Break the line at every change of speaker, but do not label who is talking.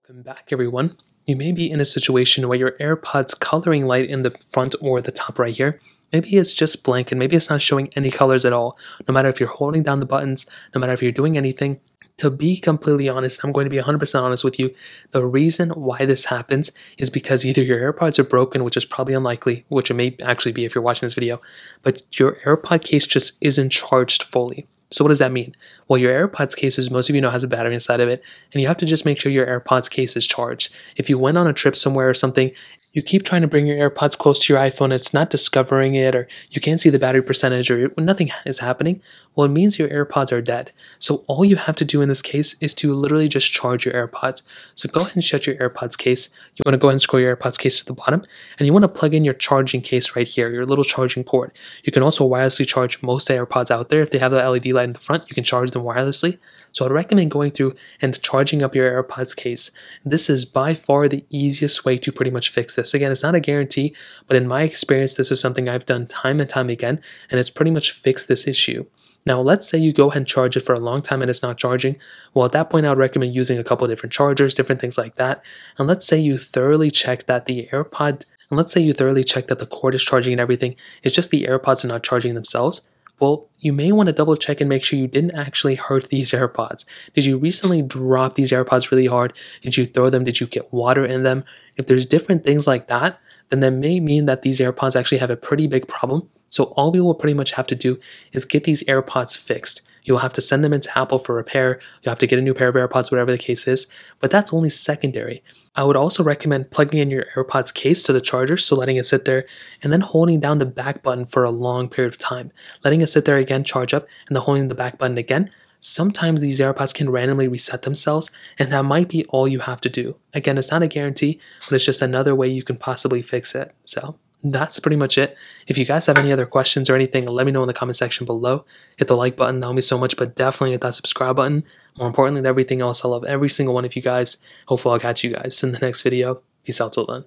Welcome back, everyone. You may be in a situation where your AirPods coloring light in the front or the top right here, maybe it's just blank and maybe it's not showing any colors at all, no matter if you're holding down the buttons, no matter if you're doing anything. To be completely honest, I'm going to be 100% honest with you. The reason why this happens is because either your AirPods are broken, which is probably unlikely, which it may actually be if you're watching this video, but your AirPod case just isn't charged fully. So what does that mean? Well, your AirPods case, as most of you know, has a battery inside of it, and you have to just make sure your AirPods case is charged. If you went on a trip somewhere or something, you keep trying to bring your AirPods close to your iPhone, it's not discovering it, or you can't see the battery percentage, or nothing is happening, well, it means your AirPods are dead. So all you have to do in this case is to literally just charge your AirPods. So go ahead and shut your AirPods case. You want to go ahead and scroll your AirPods case to the bottom, and you want to plug in your charging case right here, your little charging port. You can also wirelessly charge most AirPods out there. If they have the LED light in the front, you can charge them wirelessly. So I'd recommend going through and charging up your AirPods case. This is by far the easiest way to pretty much fix this. Again, it's not a guarantee, but in my experience, this is something I've done time and time again, and it's pretty much fixed this issue. Now, let's say you go ahead and charge it for a long time and it's not charging. Well, at that point, I would recommend using a couple of different chargers, different things like that. And let's say you thoroughly check that the cord is charging and everything. It's just the AirPods are not charging themselves. Well, you may want to double check and make sure you didn't actually hurt these AirPods. Did you recently drop these AirPods really hard? Did you throw them? Did you get water in them? If there's different things like that, then that may mean that these AirPods actually have a pretty big problem. So all we will pretty much have to do is get these AirPods fixed. You'll have to send them into Apple for repair. You'll have to get a new pair of AirPods, whatever the case is. But that's only secondary. I would also recommend plugging in your AirPods case to the charger, so letting it sit there, and then holding down the back button for a long period of time. Letting it sit there again, charge up, and then holding the back button again. Sometimes these AirPods can randomly reset themselves, and that might be all you have to do. Again, it's not a guarantee, but it's just another way you can possibly fix it. So that's pretty much it. If you guys have any other questions or anything, let me know in the comment section below. Hit the like button, that would mean so much, but definitely hit that subscribe button. More importantly than everything else, I love every single one of you guys. Hopefully I'll catch you guys in the next video. Peace out till then.